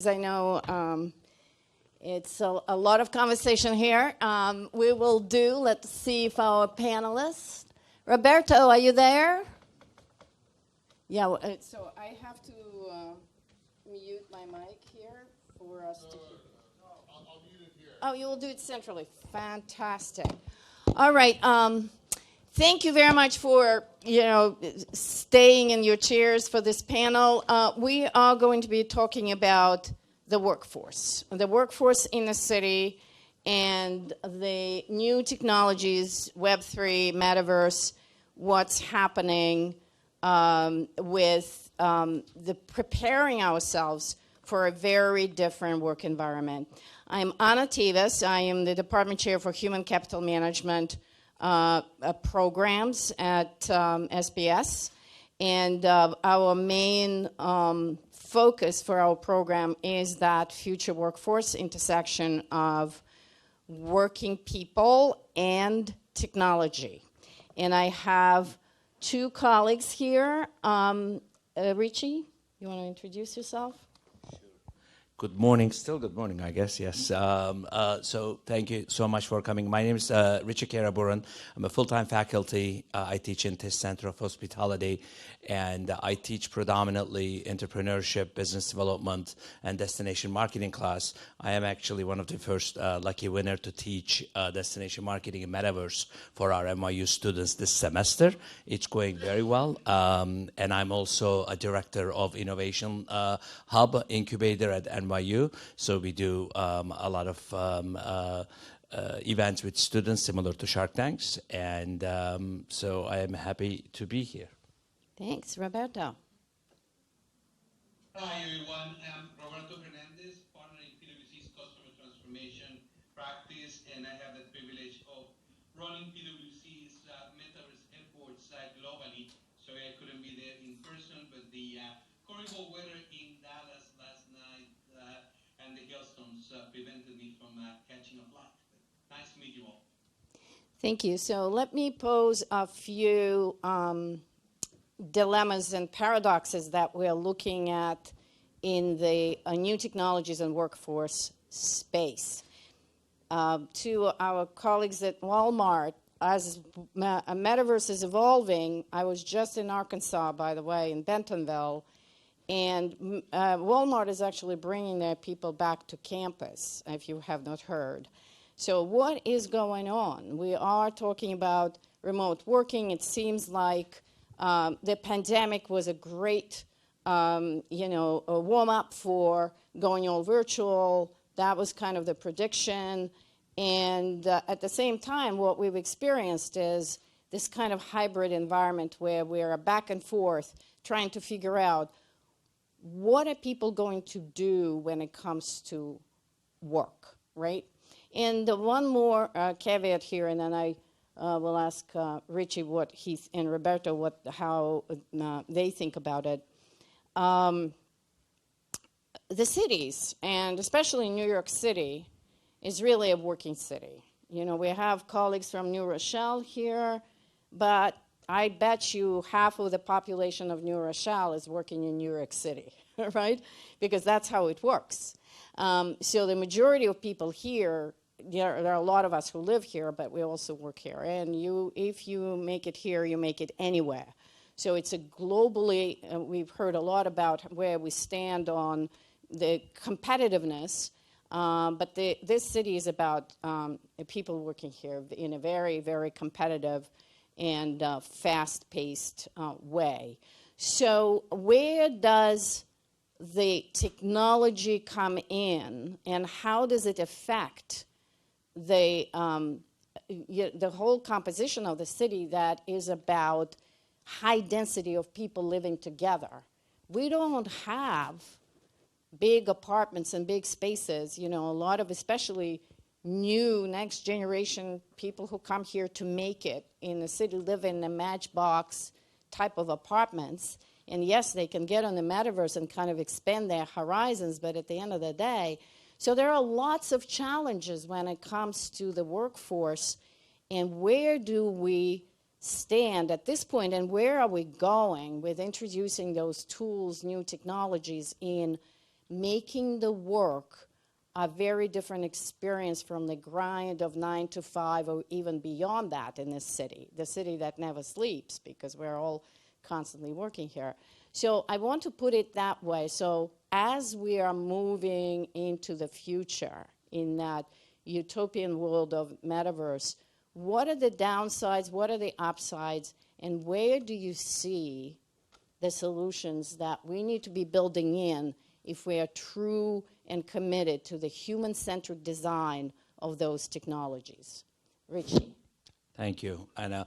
I know it's a lot of conversation here. Let's see if our panelists. Roberto, are you there? Yeah, so I have to mute my mic here for us to hear. I'll mute it here. Oh, you will do it centrally. Fantastic. All right. Thank you very much for, staying in your chairs for this panel. We are going to be talking about the workforce in the city, and the new technologies, Web3, Metaverse, what's happening with the preparing ourselves for a very different work environment. I'm Anna Tavis. I am the Department Chair for Human Capital Management programs at SBS, and our main focus for our program is that future workforce intersection of working people and technology. And I have two colleagues here. Richie, you want to introduce yourself? Good morning. Still good morning, I guess, yes. So thank you so much for coming. My name is Richie Karaburun. I'm a full-time faculty. I teach in Tisch Center of Hospitality, and I teach predominantly entrepreneurship, business development, and destination marketing class. I am actually one of the first lucky winner to teach destination marketing in Metaverse for our NYU students this semester. It's going very well. And I'm also a director of Innovation Hub Incubator at NYU, so we do a lot of events with students similar to Shark Tanks, and so I am happy to be here. Thanks. Roberto. Hi, everyone. I'm Roberto Hernandez, partner in PwC's Customer Transformation Practice, and I have the privilege of running PwC's Metaverse efforts globally. Sorry I couldn't be there in person, but the horrible weather in Dallas last night and the hailstones prevented me from catching a flight. But nice to meet you all. Thank you. So let me pose a few dilemmas and paradoxes that we're looking at in the new technologies and workforce space. To our colleagues at Walmart, as a Metaverse is evolving, I was just in Arkansas, by the way, in Bentonville, and Walmart is actually bringing their people back to campus, if you have not heard. So what is going on? We are talking about remote working. It seems like the pandemic was a great, a warm-up for going all virtual. That was kind of the prediction. And at the same time, what we've experienced is this kind of hybrid environment where we're back and forth trying to figure out what are people going to do when it comes to work, right? And one more caveat here, and then I will ask Richie and Roberto how they think about it. The cities, and especially New York City, is really a working city. We have colleagues from New Rochelle here, but I bet you half of the population of New Rochelle is working in New York City, right? Because that's how it works. So the majority of people here, there are a lot of us who live here, but we also work here. And if you make it here, you make it anywhere. So it's a globally, we've heard a lot about where we stand on the competitiveness, but this city is about people working here in a very, very competitive and fast-paced way. So where does the technology come in, and how does it affect the whole composition of the city that is about high density of people living together? We don't have big apartments and big spaces, a lot of especially new next generation people who come here to make it in the city live in a matchbox type of apartments. And yes, they can get on the Metaverse and kind of expand their horizons, but at the end of the day, so there are lots of challenges when it comes to the workforce, and where do we stand at this point, and where are we going with introducing those tools, new technologies in making the work a very different experience from the grind of 9 to 5 or even beyond that in this city, the city that never sleeps because we're all constantly working here. So I want to put it that way. So as we are moving into the future in that utopian world of metaverse, what are the downsides, what are the upsides, and where do you see the solutions that we need to be building in if we are true and committed to the human-centric design of those technologies? Richie. Thank you. And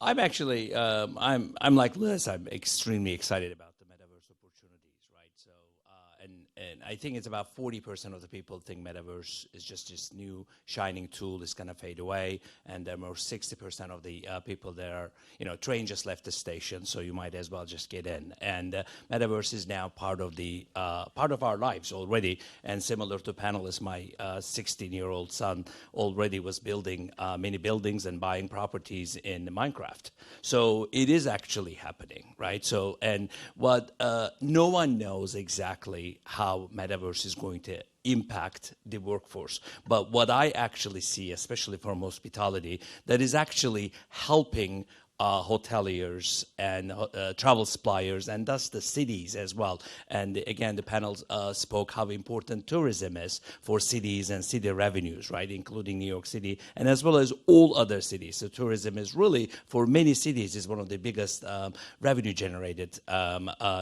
I'm actually, I'm like Liz, I'm extremely excited about the metaverse opportunities, right? So, and I think it's about 40% of the people think metaverse is just this new shining tool is going to fade away, and there are 60% of the people that are, train just left the station, so you might as well just get in. And metaverse is now part of the part of our lives already. And similar to panelists, my 16-year-old son already was building many buildings and buying properties in Minecraft. So it is actually happening, right? So, and what no one knows exactly how metaverse is going to impact the workforce. But what I actually see, especially from hospitality, that is actually helping hoteliers and travel suppliers, and thus the cities as well. And again, the panel spoke how important tourism is for cities and city revenues, right, including New York City, and as well as all other cities. So tourism is really, for many cities, is one of the biggest revenue-generated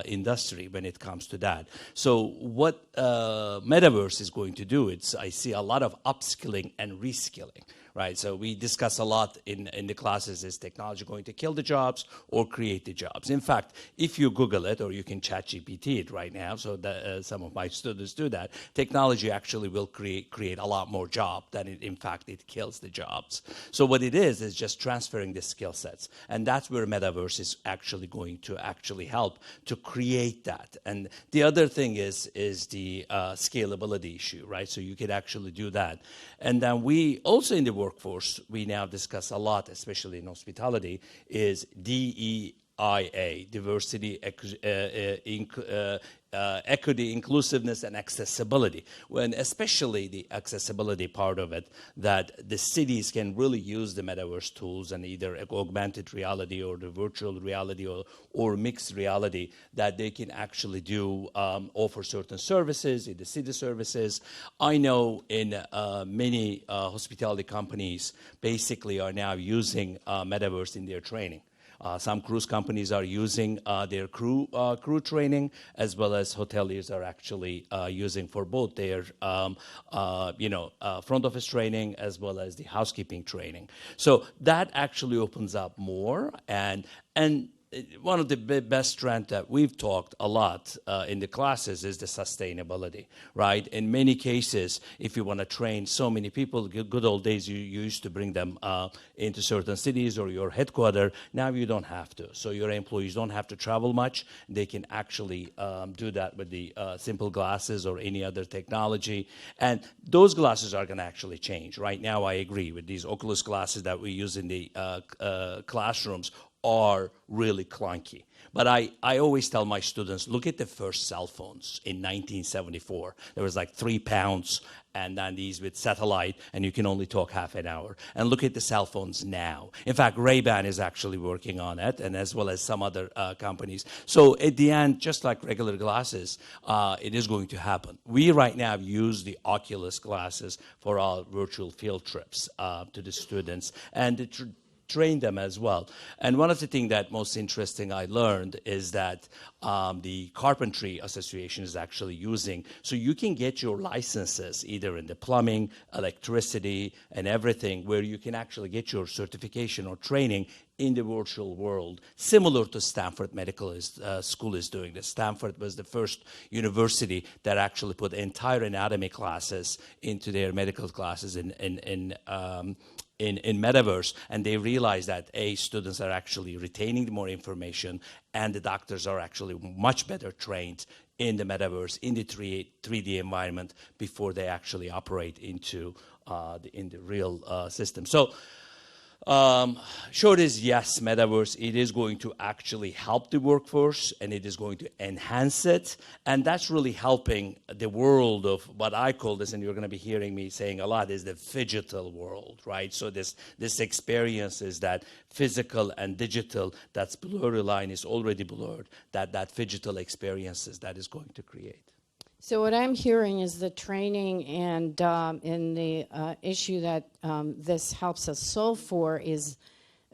industry when it comes to that. So what Metaverse is going to do, I see a lot of upskilling and reskilling. Right, so we discuss a lot in the classes, is technology going to kill the jobs or create the jobs? In fact, if you Google it, or you can chat GPT it right now, so that, some of my students do that, technology actually will create a lot more job than in fact it kills the jobs. So what it is just transferring the skill sets. And that's where Metaverse is actually going to actually help to create that. And the other thing is the scalability issue, right? So you could actually do that. And then we also in the workforce, we now discuss a lot, especially in hospitality, is DEIA, diversity, equity, inclusiveness, and accessibility. When especially the accessibility part of it, that the cities can really use the metaverse tools and either augmented reality or the virtual reality or mixed reality, that they can actually do offer certain services, either city services. I know in many hospitality companies basically are now using metaverse in their training. Some cruise companies are using their crew training, as well as hoteliers are actually using for both their front office training as well as the housekeeping training. So that actually opens up more, and one of the best trends that we've talked a lot in the classes is the sustainability, right? In many cases, if you want to train so many people, good old days, you used to bring them into certain cities or your headquarters. Now you don't have to. So your employees don't have to travel much. They can actually do that with the simple glasses or any other technology. And those glasses are going to actually change. Right now, I agree with these Oculus glasses that we use in the classrooms are really clunky. But I always tell my students, look at the first cell phones in 1974. There was like 3 pounds, and then these with satellite, and you can only talk half an hour. And look at the cell phones now. In fact, Ray-Ban is actually working on it, and as well as some other companies. So at the end, just like regular glasses, it is going to happen. We right now use the Oculus glasses for our virtual field trips to the students, and train them as well. And one of the things that most interesting I learned is that the Carpentry Association is actually using, so you can get your licenses either in the plumbing, electricity, and everything, where you can actually get your certification or training in the virtual world, similar to Stanford Medical School is doing this. Stanford was the first university that actually put entire anatomy classes into their medical classes in Metaverse, and they realized that students are actually retaining more information, and the doctors are actually much better trained in the Metaverse, in the 3D environment, before they actually operate into in the real system. So Short is yes, Metaverse, it is going to actually help the workforce and it is going to enhance it. And that's really helping the world of what I call this, and you're going to be hearing me saying a lot, is the phygital world, right? So this experience is that physical and digital, that's blurry line is already blurred, that phygital experiences that is going to create. So what I'm hearing is the training and in the issue that this helps us solve for is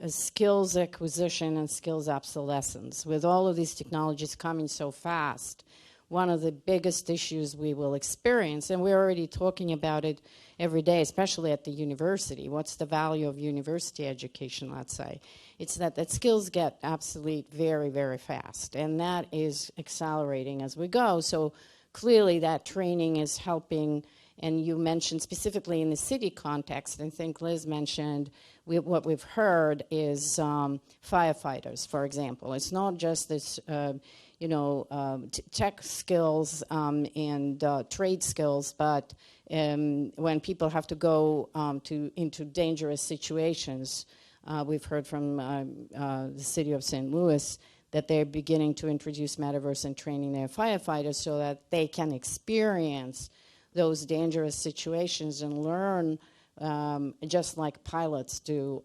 skills acquisition and skills obsolescence. With all of these technologies coming so fast, one of the biggest issues we will experience, and we're already talking about it every day, especially at the university. What's the value of university education, let's say? It's that skills get obsolete very, very fast, and that is accelerating as we go. So clearly that training is helping, and you mentioned specifically in the city context, I think Liz mentioned, what we've heard is firefighters, for example. It's not just this, tech skills and trade skills, but when people have to go into dangerous situations, we've heard from the city of St. Louis that they're beginning to introduce Metaverse and training their firefighters so that they can experience those dangerous situations and learn, just like pilots do,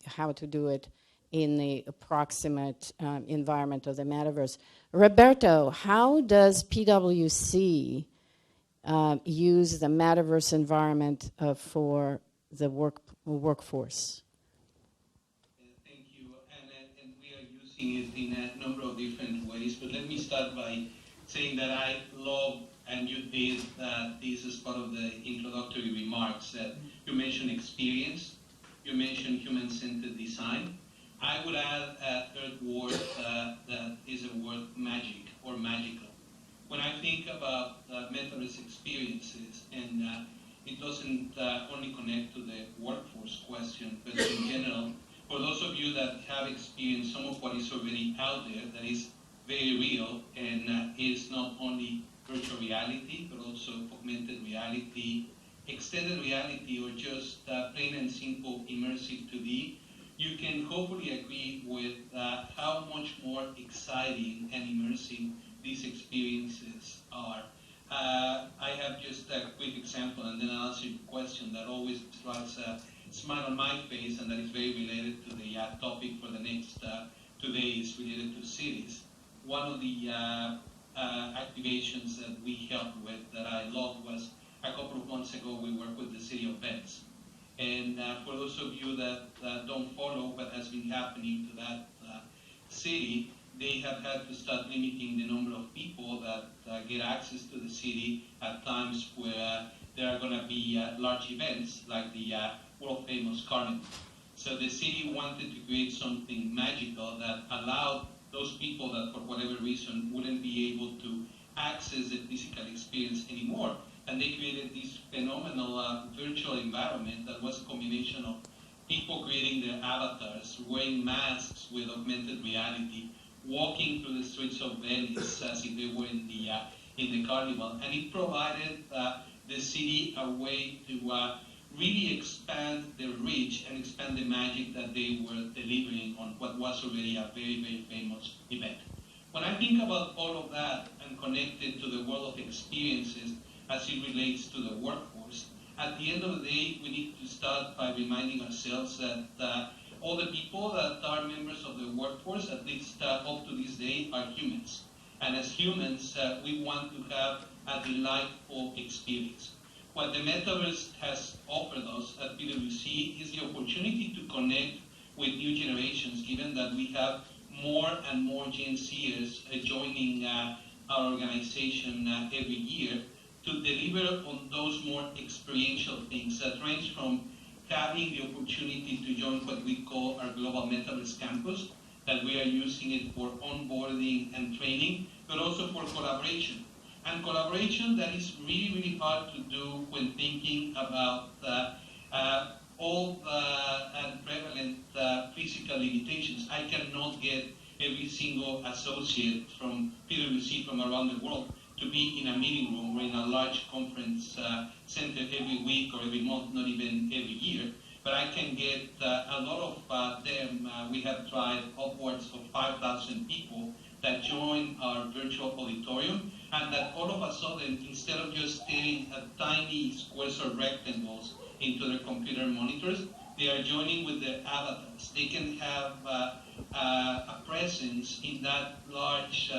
how to do it in the approximate environment of the Metaverse. Roberto, how does PwC use the Metaverse environment for the workforce? It in a number of different ways, but let me start by saying that I love, and you did this as part of the introductory remarks, that you mentioned experience, you mentioned human-centered design. I would add a third word that is a word magic or magical. When I think about Metaverse experiences, and it doesn't only connect to the workforce question, but in general, for those of you that have experienced some of what is already out there, that is very real and is not only virtual reality, but also augmented reality, extended reality, or just plain and simple immersive 2D, you can hopefully agree with how much more exciting and immersive these experiences are. I have just a quick example, and then I'll answer your question that always drives a smile on my face, and that is very related to the topic for the next 2 days related to cities. One of the activations that we helped with that I loved was a couple of months ago we worked with the city of Venice. And for those of you that don't follow what has been happening to that city, they have had to start limiting the number of people that get access to the city at times where there are going to be large events like the world-famous Carnival. So the city wanted to create something magical that allowed those people that for whatever reason wouldn't be able to access the physical experience anymore. And they created this phenomenal virtual environment that was a combination of people creating their avatars, wearing masks with augmented reality, walking through the streets of Venice as if they were in the Carnival. And it provided the city a way to really expand their reach and expand the magic that they were delivering on what was already a very, very famous event. When I think about all of that and connect it to the world of experiences as it relates to the workforce, at the end of the day, we need to start by reminding ourselves that all the people that are members of the workforce, at least up to this day, are humans. And as humans, we want to have a delightful experience. What the Metaverse has offered us at PwC is the opportunity to connect with new generations, given that we have more and more Gen Zers joining our organization every year, to deliver on those more experiential things that range from having the opportunity to join what we call our global Metaverse campus, that we are using it for onboarding and training, but also for collaboration. And collaboration that is really, really hard to do when thinking about all the prevalent physical limitations. I cannot get every single associate from PwC from around the world to be in a meeting room or in a large conference center every week or every month, not even every year. but I can get a lot of them. We have tried upwards of 5,000 people that join our virtual auditorium, and that all of a sudden, instead of just staring at tiny squares or rectangles into their computer monitors, they are joining with their avatars. They can have a presence in that large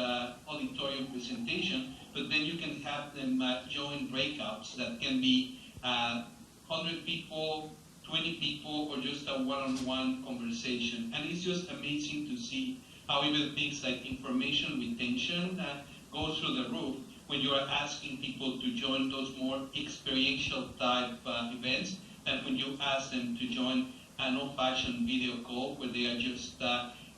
auditorium presentation, but then you can have them join breakouts that can be 100 people, 20 people, or just a one-on-one conversation. And it's just amazing to see how even things like information retention goes through the roof when you are asking people to join those more experiential type events than when you ask them to join an old-fashioned video call where they are just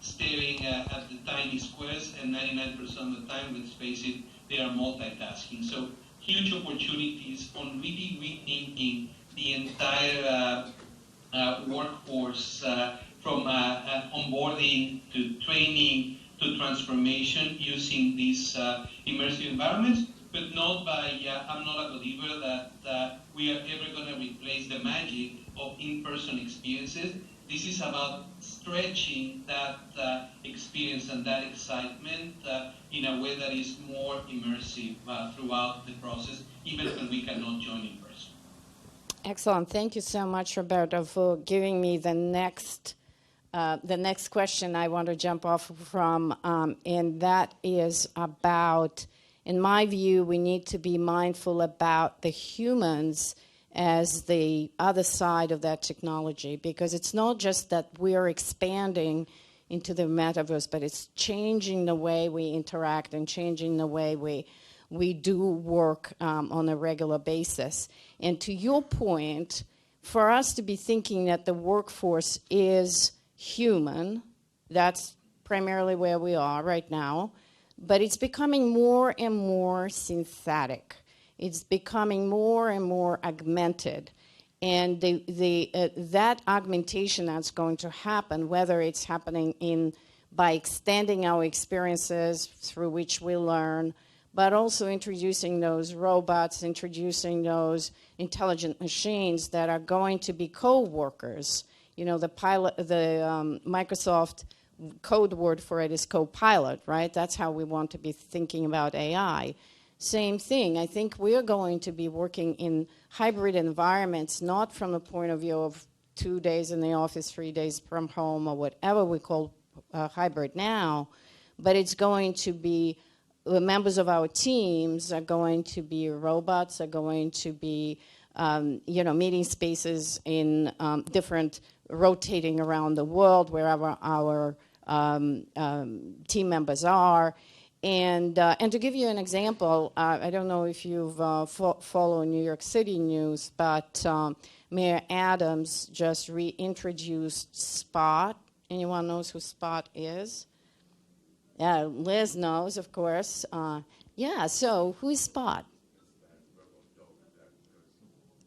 staring at the tiny squares, and 99% of the time, let's face it, they are multitasking. So huge opportunities on really rethinking the entire workforce from onboarding to training to transformation using these immersive environments, but not by, I'm not a believer that we are ever going to replace the magic of in-person experiences. This is about stretching that experience and that excitement in a way that is more immersive throughout the process, even when we cannot join in person. Excellent. Thank you so much, Roberto, for giving me the next question I want to jump off from, and that is about, in my view, we need to be mindful about the humans as the other side of that technology, because it's not just that we're expanding into the metaverse, but it's changing the way we interact and changing the way we do work on a regular basis. And to your point, for us to be thinking that the workforce is human, that's primarily where we are right now, but it's becoming more and more synthetic. It's becoming more and more augmented. And that augmentation that's going to happen, whether it's happening by extending our experiences through which we learn, but also introducing those robots, introducing those intelligent machines that are going to be co-workers. You know, the Microsoft code word for it is co-pilot, right? That's how we want to be thinking about AI. Same thing. I think we're going to be working in hybrid environments, not from the point of view of 2 days in the office, 3 days from home, or whatever we call hybrid now, but it's going to be the members of our teams are going to be robots, are going to be meeting spaces in different, rotating around the world wherever our team members are. And to give you an example, I don't know if you've followed New York City news, but Mayor Adams just reintroduced Spot. Anyone knows who Spot is? Yeah, Liz knows, of course. So who's Spot?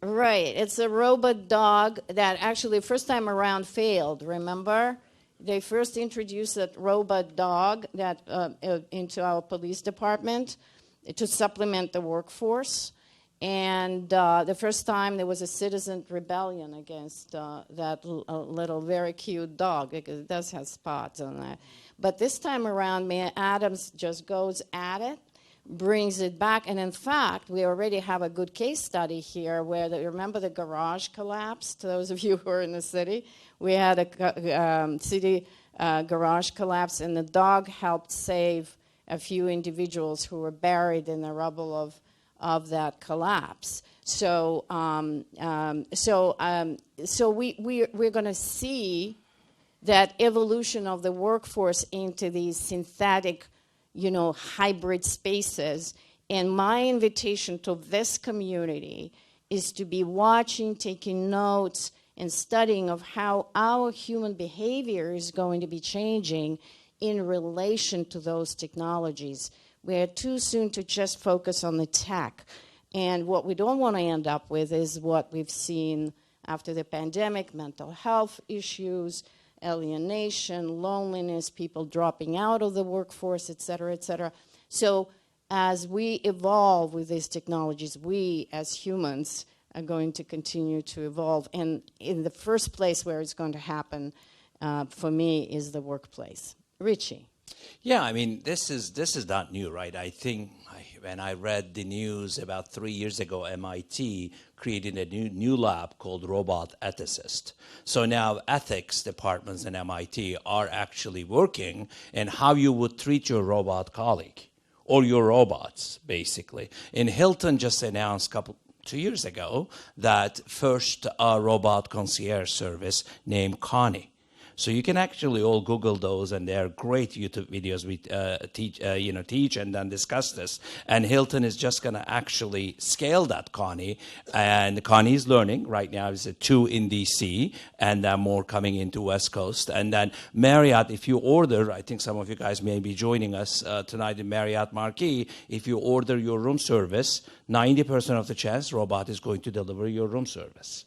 Right, it's a robot dog that actually first time around failed, remember? They first introduced that robot dog that into our police department to supplement the workforce. And the first time there was a citizen rebellion against that little very cute dog, because it does have spots on it. But this time around, Mayor Adams just goes at it, brings it back. And in fact, we already have a good case study here where, remember the garage collapsed, those of you who are in the city? We had a city garage collapse, and the dog helped save a few individuals who were buried in the rubble of that collapse. So we're going to see that evolution of the workforce into these synthetic, hybrid spaces. And my invitation to this community is to be watching, taking notes, and studying of how our human behavior is going to be changing in relation to those technologies. We're too soon to just focus on the tech. And what we don't want to end up with is what we've seen after the pandemic: mental health issues, alienation, loneliness, people dropping out of the workforce, et cetera, et cetera. So as we evolve with these technologies, we as humans are going to continue to evolve. And in the first place where it's going to happen, for me, is the workplace. Richie. Yeah, I mean, this is not new, right? I think when I read the news about 3 years ago, MIT created a new lab called Robot Ethicist. So now ethics departments in MIT are actually working in how you would treat your robot colleague or your robots, basically. And Hilton just announced 2 years ago that first robot concierge service named Connie. So you can actually all Google those, and they're great YouTube videos. We teach and then discuss this. And Hilton is just going to actually scale that, Connie. And Connie is learning right now. Is 2 in DC, and more coming into West Coast. And then Marriott, if you order, I think some of you guys may be joining us tonight in Marriott Marquis. If you order your room service, 90% of the chance robot is going to deliver your room service.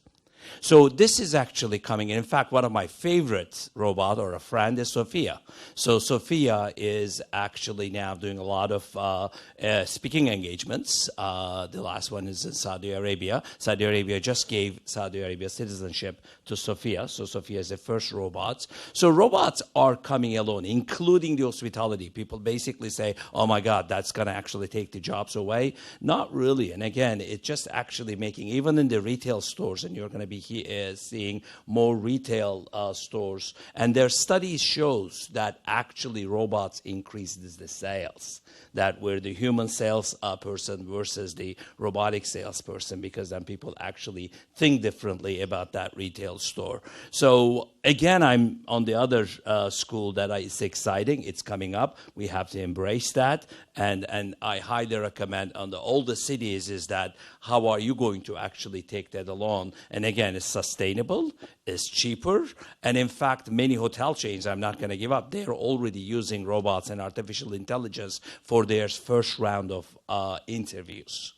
So this is actually coming in. In fact, one of my favorite robot or a friend is Sophia. So Sophia is actually now doing a lot of speaking engagements. The last one is in Saudi Arabia. Saudi Arabia just gave Saudi Arabia citizenship to Sophia. So Sophia is the first robot. So robots are coming along, including the hospitality. People basically say, oh my God, that's going to actually take the jobs away. Not really. And again, it's just actually making, even in the retail stores, and you're going to be seeing more retail stores, and their studies shows that actually robots increases the sales, that we're the human sales person versus the robotic salesperson, because then people actually think differently about that retail store. So again, I'm on the other school that it's exciting. It's coming up. We have to embrace that. And I highly recommend on the older cities is that how are you going to actually take that along? And again, it's sustainable, it's cheaper. And in fact, many hotel chains, I'm not going to give up, they're already using robots and artificial intelligence for their first round of interviews.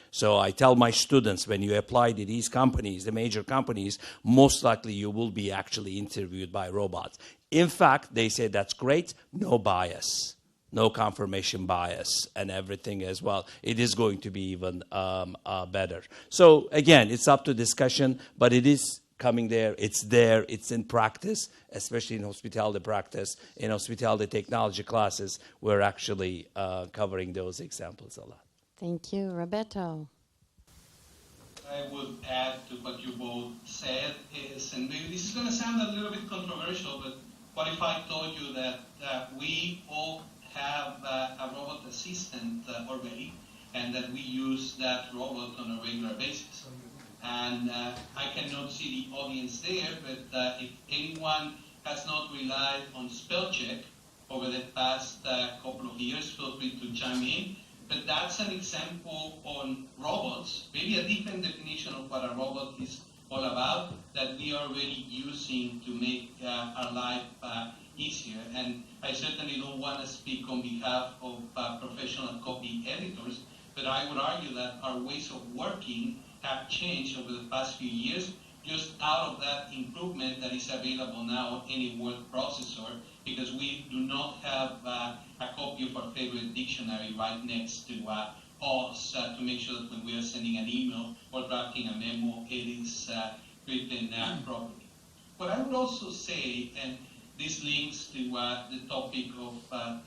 So I tell my students, when you apply to these companies, the major companies, most likely you will be actually interviewed by robots. In fact, they say that's great, no bias, no confirmation bias, and everything as well. It is going to be even better. So again, it's up to discussion, but it is coming there, it's in practice, especially in hospitality practice. In hospitality technology classes, we're actually covering those examples a lot. Thank you. Roberto. I would add to what you both said is, and maybe this is going to sound a little bit controversial, but what if I told you that we all have a robot assistant already, and that we use that robot on a regular basis? And I cannot see the audience there, but if anyone has not relied on spell check over the past couple of years, feel free to chime in. But that's an example on robots, maybe a different definition of what a robot is all about, that we are already using to make our life easier. And I certainly don't want to speak on behalf of professional copy editors, but I would argue that our ways of working have changed over the past few years, just out of that improvement that is available now on any word processor, because we do not have a copy of our favorite dictionary right next to us to make sure that when we are sending an email or drafting a memo, it is written properly. What I would also say, and this links to the topic of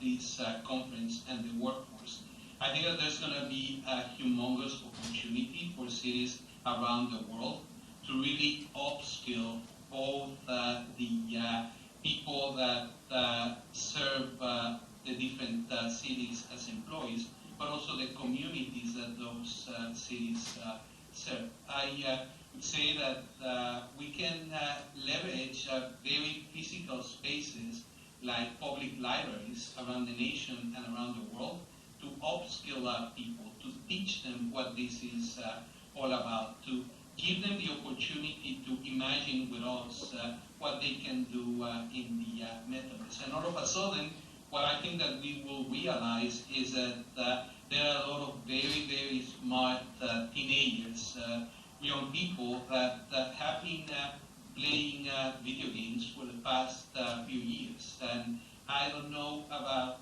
this conference and the workforce, I think that there's going to be a humongous opportunity for cities around the world to really upskill both the people that serve the different cities as employees, but also the communities that those cities serve. I would say that we can leverage very physical spaces like public libraries around the nation and around the world to upskill our people, to teach them what this is all about, to give them the opportunity to imagine with us what they can do in the Metaverse. And all of a sudden, what I think that we will realize is that there are a lot of very, very smart teenagers, young people that have been playing video games for the past few years. And I don't know about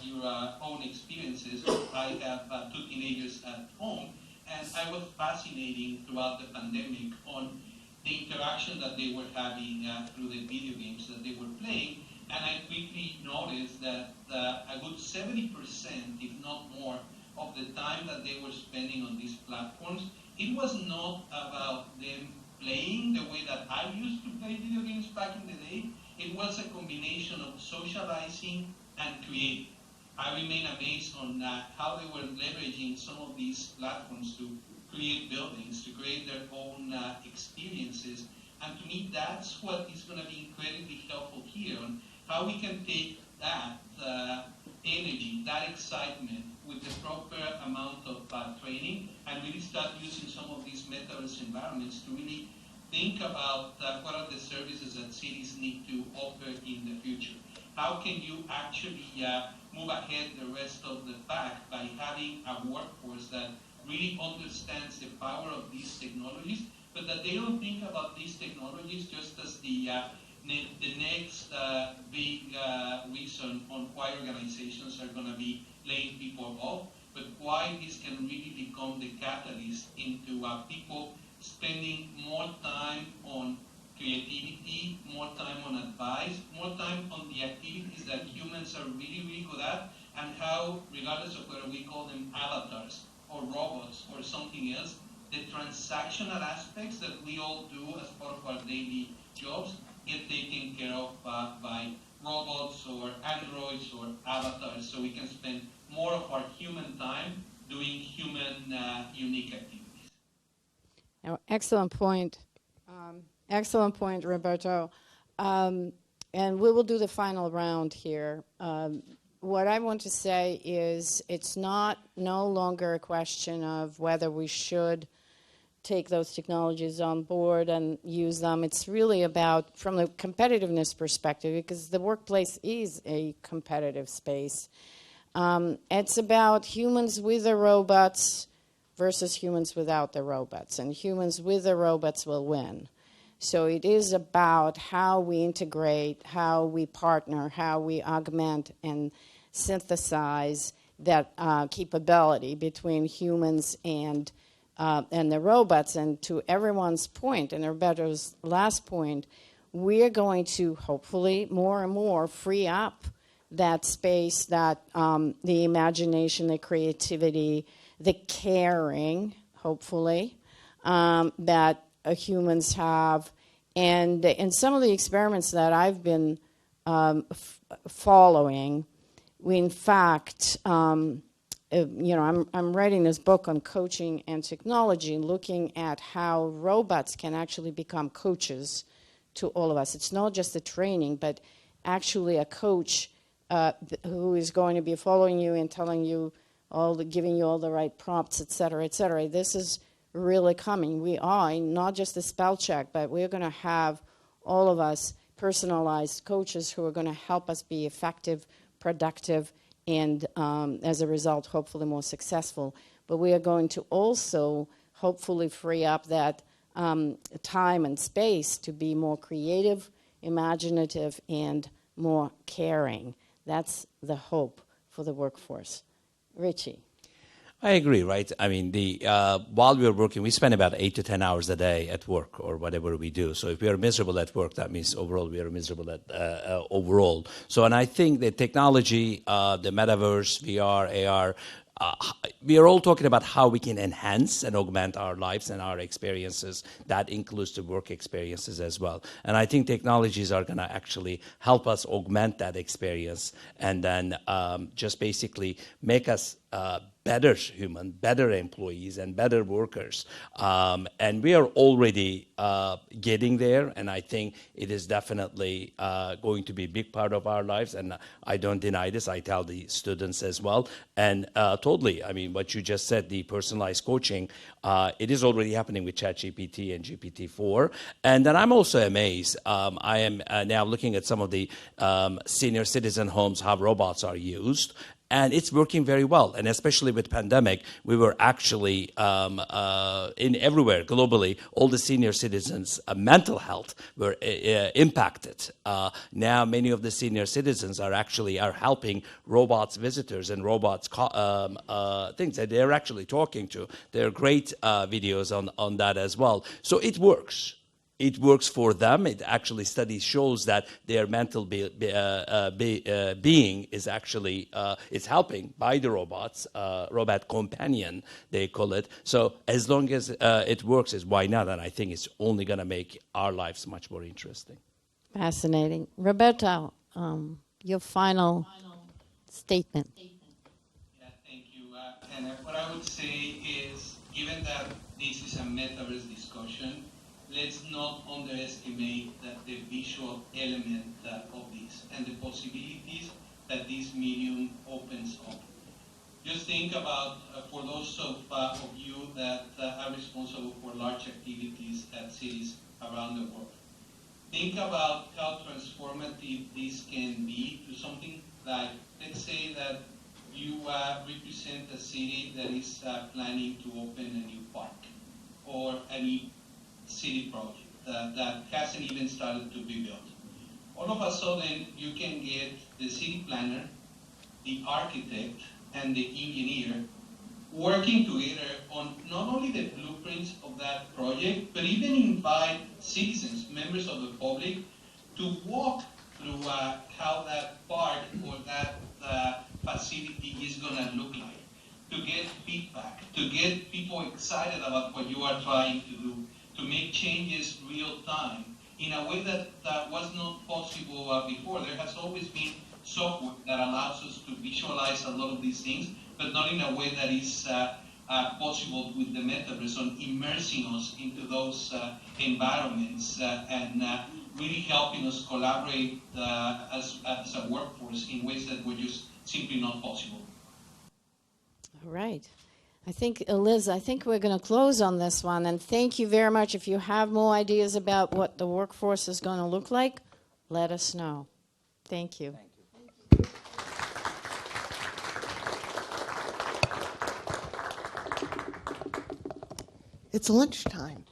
your own experiences. I have 2 teenagers at home, And I was fascinating throughout the pandemic on the interaction that they were having through the video games that they were playing. And I quickly noticed that a good 70%, if not more, of the time that they were spending on these platforms, it was not about them playing the way that I used to play video games back in the day. It was a combination of socializing and creating. I remain amazed on how they were leveraging some of these platforms to create buildings, to create their own experiences. And to me, that's what is going to be incredibly helpful here, on how we can take that energy, that excitement, with the proper amount of training, and really start using some of these metaverse environments to really think about what are the services that cities need to offer in the future. How can you actually move ahead the rest of the pack by having a workforce that really understands the power of these technologies, but that they don't think about these technologies just as the next big reason on why organizations are going to be laying people off, but why this can really become the catalyst into people spending more time on creativity, more time on advice, more time on the activities that humans are really, really good at, and how, regardless of whether we call them avatars or robots or something else, the transactional aspects that we all do as part of our daily jobs get taken care of by robots or androids or avatars, so we can spend more of our human time doing human unique activities. Now, excellent point. Excellent point, Roberto. And we will do the final round here. What I want to say is it's no longer a question of whether we should take those technologies on board and use them. It's really about, from the competitiveness perspective, because the workplace is a competitive space. It's about humans with the robots versus humans without the robots, and humans with the robots will win. So it is about how we integrate, how we partner, how we augment and synthesize that capability between humans and the robots. And to everyone's point, and Roberto's last point, we're going to hopefully more and more free up that space, that the imagination, the creativity, the caring, hopefully, that humans have. And in some of the experiments that I've been following, we in fact, I'm writing this book on coaching and technology, looking at how robots can actually become coaches to all of us. It's not just the training, but actually a coach who is going to be following you and telling you giving you all the right prompts, et cetera, et cetera. This is really coming. We are not just a spell check, but we're going to have all of us personalized coaches who are going to help us be effective, productive, and as a result, hopefully more successful. But we are going to also hopefully free up that time and space to be more creative, imaginative, and more caring. That's the hope for the workforce. Richie. I agree, right? I mean, while we're working, we spend about 8 to 10 hours a day at work or whatever we do. So if we are miserable at work, that means overall we are miserable at overall. So, and I think the technology, the metaverse, VR, AR, we are all talking about how we can enhance and augment our lives and our experiences. That includes the work experiences as well. And I think technologies are going to actually help us augment that experience and then just basically make us better human, better employees, and better workers. And we are already getting there, and I think it is definitely going to be a big part of our lives, and I don't deny this. I tell the students as well. And totally, I mean, what you just said, the personalized coaching, it is already happening with ChatGPT and GPT-4. And then I'm also amazed. I am now looking at some of the senior citizen homes, how robots are used. And it's working very well. And especially with pandemic, we were actually in everywhere globally, all the senior citizens' mental health were impacted. Now many of the senior citizens are helping robots visitors and robots things that they're actually talking to. There are great videos on that as well. So it works. It works for them. It actually, studies shows that their mental being is actually is helping by the robots, robot companion they call it. So as long as it works, is why not? And I think it's only going to make our lives much more interesting. Fascinating. Roberto, your final statement. Yeah, thank you. And what I would say is, given that this is a metaverse discussion, let's not underestimate the visual element of this and the possibilities that this medium opens up. Just think about, for those of you that are responsible for large activities at cities around the world, think about how transformative this can be to something like, let's say that you represent a city that is planning to open a new park or a new city project that hasn't even started to be built. All of a sudden, you can get the city planner, the architect, and the engineer working together on not only the blueprints of that project, but even invite citizens, members of the public, to walk through how that park or that facility is going to look like, to get feedback, to get people excited about what you are trying to do, to make changes real time in a way that was not possible before. There has always been software that allows us to visualize a lot of these things, but not in a way that is possible with the metaverse, on immersing us into those environments and really helping us collaborate as a workforce in ways that were just simply not possible. All right. I think, Liz, we're going to close on this one. And thank you very much. If you have more ideas about what the workforce is going to look like, let us know. Thank you. Thank you. It's lunchtime.